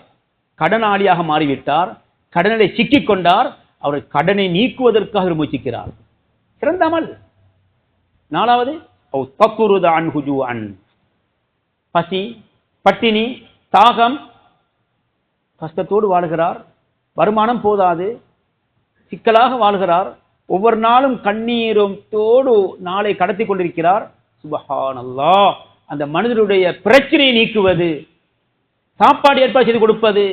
கடனாளியாக மாறிவிட்டார், கடனிலே சிக்கிக் கொண்டார், அவர் கடனை நீக்குவதற்காக முயற்சிக்கிறார், சிறந்த அமல். நாலாவது அவ் தக்ருத அன்ஹு ஜூஅன், பசி பட்டினி தாகம் கஷ்டத்தோடு வாழ்கிறார், வருமானம் போதாது, சிக்கலாக வாழ்கிறார், ஒவ்வொரு நாளும் கண்ணீரும் தோடு நாளை கடத்தி கொண்டிருக்கிறார். சுப்ஹானல்லாஹ், அந்த மனிதனுடைய பிரச்சனையை நீக்குவது, சாப்பாடு ஏற்பாடு செய்து கொடுப்பது,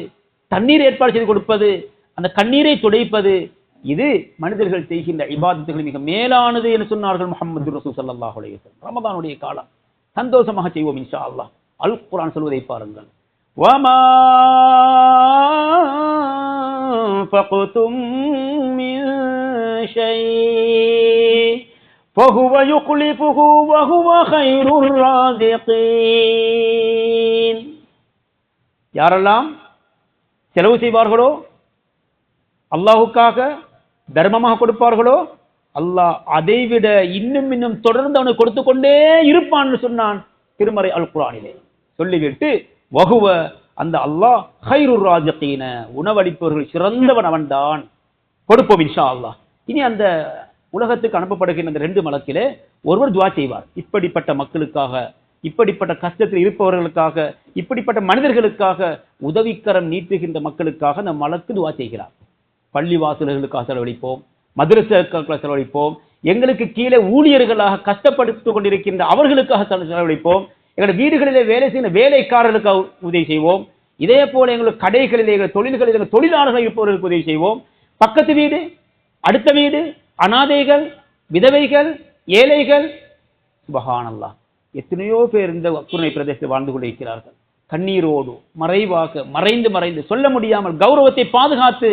தண்ணீர் ஏற்பாடு செய்து கொடுப்பது, அந்த கண்ணீரை துடைப்பது, இது மனிதர்கள் செய்கின்ற இபாதத்துகள் மிக மேலானது என்று சொன்னார்கள் முஹம்மது ரசூல் ஸல்லல்லாஹு அலைஹி வஸல்லம். ரமதானுடைய காலம் சந்தோஷமாக செய்வோம் இன்ஷா அல்லாஹ். அல் குர்ஆன் சொல்வதை பாருங்கள், வமா ஃபக்தும் மின் ஷை ஃபஹுவ யுக்லிஃபுஹு வஹுவ கைருர் ராஸிகீன். யாரெல்லாம் செலவு செய்வார்களோ, அல்லாஹ்வுக்காக தர்மமாக கொடுப்பார்களோ, அல்லாஹ் அதைவிட இன்னும் இன்னும் தொடர்ந்து அவனுக்கு கொடுத்து கொண்டே இருப்பான்னு சொன்னான் திருமறை அல் குர்ஆனிலே. சொல்லிவிட்டு வஹுவ, அந்த அல்லாஹ் கைருர் ராஸிகீன, உணவளிப்பவர்கள் சிறந்தவன் அவன்தான். கொடுப்போம் இன்ஷா அல்லாஹ். இனி அந்த உலகத்துக்கு அனுப்பப்படுகின்ற இந்த 2 மலக்கிலே ஒருவர் துஆ செய்வார், இப்படிப்பட்ட மக்களுக்காக, இப்படிப்பட்ட கஷ்டத்தில் இருப்பவர்களுக்காக, இப்படிப்பட்ட மனிதர்களுக்காக, உதவிக்கரம் நீட்டுகின்ற மக்களுக்காக அந்த மலக்கு துஆ செய்கிறார். பள்ளி வாசல்களுக்காக செலவழிப்போம், மதரசாக்களுக்காக செலவழிப்போம், எங்களுக்கு கீழே ஊழியர்களாக கஷ்டப்படுத்திக் கொண்டிருக்கின்ற அவர்களுக்காக செலவழிப்போம், எங்களுடைய வீடுகளிலே வேலை செய்கிற வேலைக்காரர்களுக்காக உதவி செய்வோம், இதே போல எங்களுக்கு கடைகளிலே, எங்கள் தொழில்களில் எங்கள் தொழிலாளர்கள் இருப்பவர்களுக்கு உதவி செய்வோம், பக்கத்து வீடு, அடுத்த வீடு, அனாதைகள், விதவைகள், ஏழைகள். சுப்ஹானல்லாஹ், எத்தனையோ பேர் இந்த குர்னை பிரதேசத்தில் வாழ்ந்து கொண்டிருக்கிறார்கள். கண்ணீரோடு மறைவாக மறைந்து சொல்ல முடியாமல் கௌரவத்தை பாதுகாத்து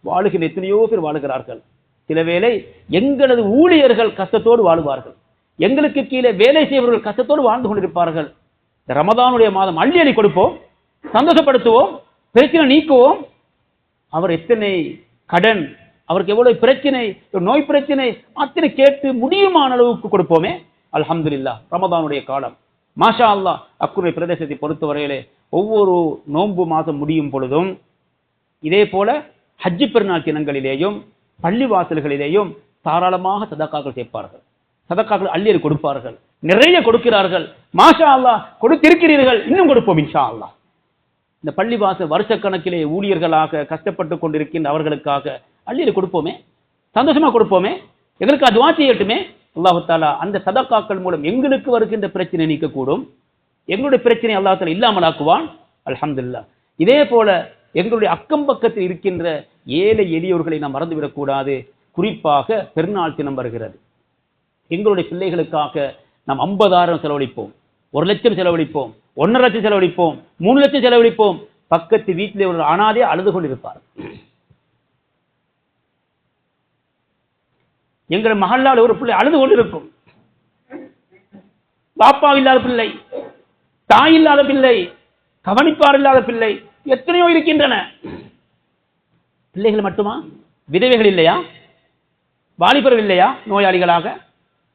வாழுகின்ற எத்தனையோ பேர் வாழுகிறார்கள். சில வேளை எங்களது ஊழியர்கள் கஷ்டத்தோடு வாழுவார்கள், எங்களுக்கு கீழே வேலை செய்பவர்கள் கஷ்டத்தோடு வாழ்ந்து கொண்டிருப்பார்கள். இந்த ரமதானுடைய மாதம் அள்ளி அள்ளி கொடுப்போம், சந்தோஷப்படுத்துவோம், பிரச்சனை நீக்குவோம். அவர் எத்தனை கடன், அவருக்கு எவ்வளவு பிரச்சனை, நோய் பிரச்சனை, அத்தனை கேட்டு முடியுமான அளவுக்கு கொடுப்போமே. அல்ஹம்துலில்லாஹ், ரமதானுடைய காலம் மாஷா அல்லாஹ். அக்குர்னை பிரதேசத்தை பொறுத்தவரையிலே ஒவ்வொரு நோன்பு மாதம் முடியும் பொழுதும் இதே போல ஹஜ்ஜி பெருநாள் தினங்களிலேயும் பள்ளி வாசல்களிலேயும் தாராளமாக சதக்காக்கள் சேர்ப்பார்கள், சதக்காக்கள் அள்ளி கொடுப்பார்கள், நிறைய கொடுக்கிறார்கள். மாஷா அல்லாஹ், கொடுத்திருக்கிறீர்கள், இன்னும் கொடுப்போம் இன்ஷா அல்லாஹ். இந்த பள்ளிவாசல் வருஷக்கணக்கிலே ஊழியர்களாக கஷ்டப்பட்டு கொண்டிருக்கின்ற அவர்களுக்காக அள்ளியில் கொடுப்போமே, சந்தோஷமா கொடுப்போமே, எங்களுக்கு துஆ செய்யட்டுமே. அல்லாஹ் தஆலா அந்த சதக்காக்கள் மூலம் எங்களுக்கு வருகின்ற பிரச்சனை நீக்கக்கூடும், எங்களுடைய பிரச்சனை அல்லாஹ் தஆலா இல்லாமலாக்குவான். அல்ஹம்துலில்லாஹ். இதே போல எங்களுடைய அக்கம் பக்கத்தில் இருக்கின்ற ஏழை எளியோர்களை நாம் மறந்துவிடக்கூடாது. குறிப்பாக பெருநாள் தினம் வருகிறது, எங்களுடைய பிள்ளைகளுக்காக நாம் 50,000 செலவழிப்போம், 1 லட்சம் செலவழிப்போம், 1.5 லட்சம் செலவழிப்போம், 3 லட்சம் செலவழிப்போம். பக்கத்து வீட்டிலே ஒரு அனாதை அழுது கொண்டிருப்பார். எங்கள் மகளால் ஒரு பிள்ளை அழுது கொண்டிருக்கும், பாப்பா இல்லாத பிள்ளை, தாய் இல்லாத பிள்ளை, கவனிப்பார் இல்லாத பிள்ளை, எத்தனையோ இருக்கின்றன. பிள்ளைகள் மட்டுமா, விதவைகள் இல்லையா, வாலிபர்கள் இல்லையா, நோயாளிகளாக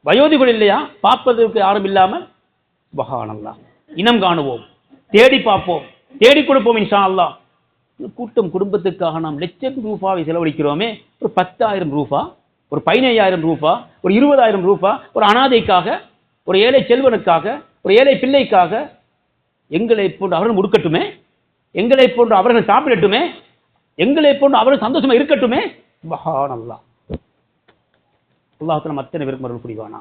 வயோதிகள் இல்லையா, பார்ப்பதற்கு யாரும் இல்லாமல். சுப்ஹானல்லாஹ், இனம் காணுவோம், தேடி பார்ப்போம், தேடி கொடுப்போம் இன்ஷா அல்லாஹ். கூட்டம் குடும்பத்துக்காக நாம் லட்சம் ரூபாவை செலவழிக்கிறோமே, ஒரு 10,000 ரூபா, ஒரு 15,000 ரூபா, ஒரு 20,000 ரூபா ஒரு அனாதைக்காக, ஒரு ஏழை செல்வனுக்காக, ஒரு ஏழை பிள்ளைக்காக, எங்களை போன்று அவர்கள் முடுக்கட்டுமே, எங்களை போன்று அவர்கள் சாப்பிடட்டுமே, எங்களை போன்று அவர்கள் சந்தோஷமா இருக்கட்டுமே. சுப்ஹானல்லாஹ், அல்லாஹ் தஆலா அத்தனை பேருக்கும் அருள் புரிவானா.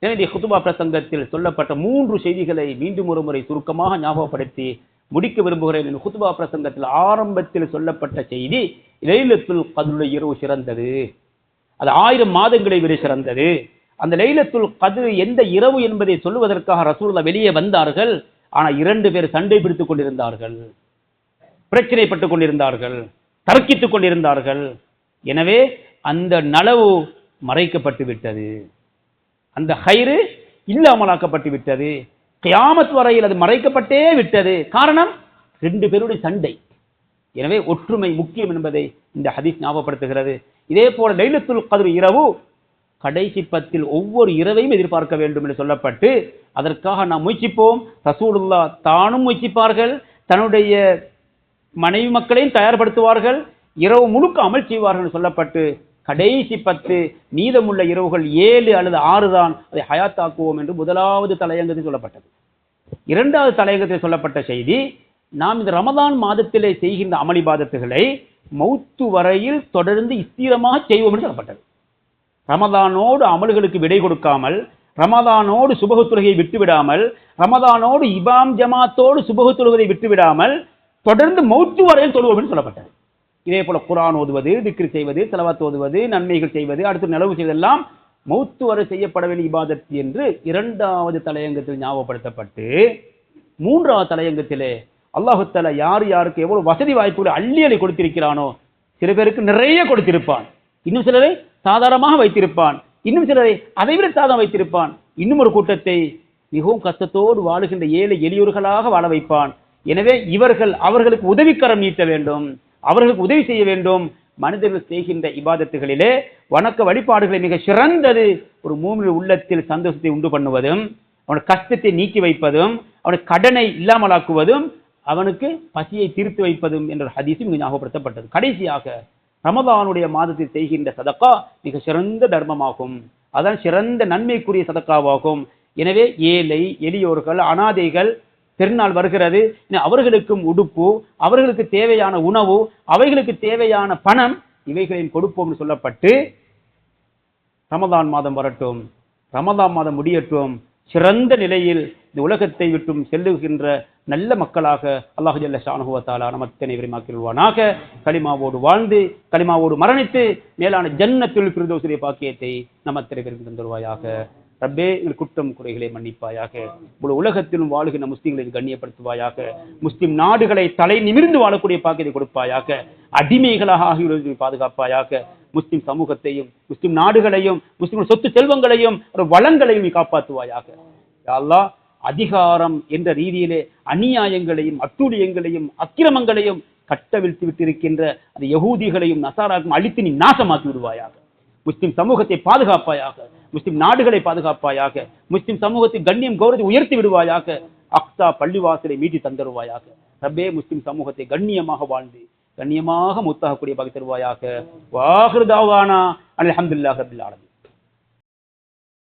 எனவே குதுபா பிரசங்கத்தில் சொல்லப்பட்ட 3 செய்திகளை மீண்டும் ஒரு முறை சுருக்கமாக ஞாபகப்படுத்தி முடிக்க விரும்புகிறேன். குதுபா பிரசங்கத்தில் ஆரம்பத்தில் சொல்லப்பட்ட செய்தி, லைலத்துல் கத்ருடைய இரவு சிறந்தது, அது 1000 மாதங்களை விட சிறந்தது. அந்த லைலத்துல் கத்ர் எந்த இரவு என்பதை சொல்லுவதற்காக ரசூலுல்லாஹ் வெளியே வந்தார்கள். ஆனால் 2 பேர் சண்டை பிடித்துக் கொண்டிருந்தார்கள், பிரச்சனைப்பட்டுக் கொண்டிருந்தார்கள், தர்க்கித்துக் கொண்டிருந்தார்கள். எனவே அந்த நலவு மறைக்கப்பட்டு விட்டது. அந்த ஹைரு இல்லாமலாக்கப்பட்டு விட்டது. கியாமத் வரையில் அது மறைக்கப்பட்டே விட்டது. காரணம் 2 பேருடைய சண்டை. எனவே ஒற்றுமை முக்கியம் என்பதை இந்த ஹதீஸ் ஞாபகப்படுத்துகிறது. இதே போல லைலத்துல் கத்ர் இரவு கடைசி 10 ஒவ்வொரு இரவையும் எதிர்பார்க்க வேண்டும் என்று சொல்லப்பட்டு அதற்காக நாம் முயற்சிப்போம். ரசூலுல்லாஹ் தானும் முயற்சிப்பார்கள், தன்னுடைய மனைவி மக்களையும் தயார்படுத்துவார்கள், இரவு முழுக்க அமல் செய்வார்கள் சொல்லப்பட்டு கடைசி 10 மீதமுள்ள இரவுகள் 7 அல்லது 6 தான் அதை ஹயாத்தாக்குவோம் என்று முதலாவது தலையங்கத்தில் சொல்லப்பட்டது. இரண்டாவது தலையங்கத்தில் சொல்லப்பட்ட செய்தி, நாம் இந்த ரமதான் மாதத்திலே செய்கின்ற அமளிபாதத்துகளை மௌத்து வரையில் தொடர்ந்து ஸ்திரமாக செய்வோம் என்று சொல்லப்பட்டது. ரமதானோடு அமல்களுக்கு விடை கொடுக்காமல், ரமதானோடு சுபஹு தொழுகையை விட்டுவிடாமல், ரமதானோடு இமாம் ஜமாத்தோடு சுபஹு தொழுவதை விட்டுவிடாமல் தொடர்ந்து மௌத்து வரையில் தொழுவோம் என்று சொல்லப்பட்டது. இதே போல குர்ஆன் ஓதுவது, திக்ர் செய்வது, ஸலவாத் ஓதுவது, நன்மைகள் செய்வது, அடுத்து நிலவு செய்வதெல்லாம் மௌத்து வரை செய்யப்பட வேண்டிய இபாதத் என்று இரண்டாவது தலையங்கத்தில் ஞாபகப்படுத்தப்பட்டு, மூன்றாவது தலையங்கத்திலே அல்லாஹ் தஆலா யார் யாருக்கு எவ்வளவு வசதி வாய்ப்புகளை அள்ளி அள்ளி கொடுத்திருக்கிறானோ, சில பேருக்கு நிறைய கொடுத்திருப்பான், இன்னும் சிலரை சாதாரணமாக வைத்திருப்பான், இன்னும் சிலரை அதைவிட சாதம் வைத்திருப்பான், இன்னும் ஒரு கூட்டத்தை மிகவும் கஷ்டத்தோடு வாழுகின்ற ஏழை எளியோர்களாக வாழ வைப்பான். எனவே இவர்கள் அவர்களுக்கு உதவிக்கரம் நீட்ட வேண்டும், அவர்களுக்கு உதவி செய்ய வேண்டும். மனிதர்கள் செய்கின்ற இபாதத்துகளிலே வணக்க வழிபாடுகளை மிக சிறந்தது ஒரு மூமின் உள்ளத்தில் சந்தோஷத்தை உண்டு பண்ணுவதும், அவனுடைய கஷ்டத்தை நீக்கி வைப்பதும், அவனுடைய கடனை இல்லாமலாக்குவதும், அவனுக்கு பசியை தீர்த்து வைப்பதும் என்ற ஹதீஸும் இங்கு ஞாபகப்படுத்தப்பட்டது. கடைசியாக ரமதானுடைய மாதத்தில் செய்கின்ற சதக்கா மிக சிறந்த தர்மமாகும், அதான் சிறந்த நன்மைக்குரிய சதக்காவாகும். எனவே ஏழை எளியோர்கள் அனாதைகள் பெருநாள் வருகிறது, அவர்களுக்கும் உடுப்பு, அவர்களுக்கு தேவையான உணவு, அவைகளுக்கு தேவையான பணம், இவைகளையும் கொடுப்போம் என்று சொல்லப்பட்டு ரமதான் மாதம் வரட்டும், ரமதான் மாதம் முடியட்டும், சிறந்த நிலையில் இந்த உலகத்தை விட்டும் செல்லுகின்ற நல்ல மக்களாக அல்லாஹ் ஜல்ல ஷானஹு வ தஆலா நம் அனைவரையும் ஆக்கிடுவானாக. கலிமாவோடு வாழ்ந்து கலிமாவோடு மரணித்து மேலான ஜன்னத்துல் ஃபிர்தௌஸிலே பாக்கியத்தை நம் அனைவருக்கும் தந்துருவாயாக. ரப்பே, எங்கள் குற்றம் குறைகளை மன்னிப்பாயாக. முழு உலகத்திலும் வாழுகின்ற முஸ்லிம்களை கண்ணியப்படுத்துவாயாக. முஸ்லிம் நாடுகளை தலை நிமிர்ந்து வாழக்கூடிய பாக்கியத்தை கொடுப்பாயாக. அடிமைகளாக ஆகியோரை பாதுகாப்பாயாக. முஸ்லிம் சமூகத்தையும் முஸ்லிம் நாடுகளையும் முஸ்லிம் சொத்து செல்வங்களையும் ஒரு வளங்களையும் நீ காப்பாற்றுவாயாக. யா அல்லாஹ், அதிகாரம் என்ற ரீதியிலே அநியாயங்களையும் அட்டூழியங்களையும் அக்கிரமங்களையும் கட்டவிழ்த்து விட்டிருக்கின்ற அந்த யகூதிகளையும் நசாராக்கும் அழித்து நீ நாசமாக்கி விடுவாயாக. முஸ்லிம் சமூகத்தை பாதுகாப்பாயாக, முஸ்லிம் நாடுகளை பாதுகாப்பாயாக, முஸ்லிம் சமூகத்தின் கண்ணியம் கௌரவத்தை உயர்த்தி விடுவாயாக. அக்ஸா பள்ளிவாசலை மீட்டி தந்தருவாயாக. ரப்பே, முஸ்லிம் சமூகத்தை கண்ணியமாக வாழ்ந்து கண்ணியமாக முத்தாகக்கூடிய பாக்கியம் தருவாயாக. வாஹிரு தாவானா அல்ஹம்துலில்லாஹி ரப்பில் ஆலமீன்.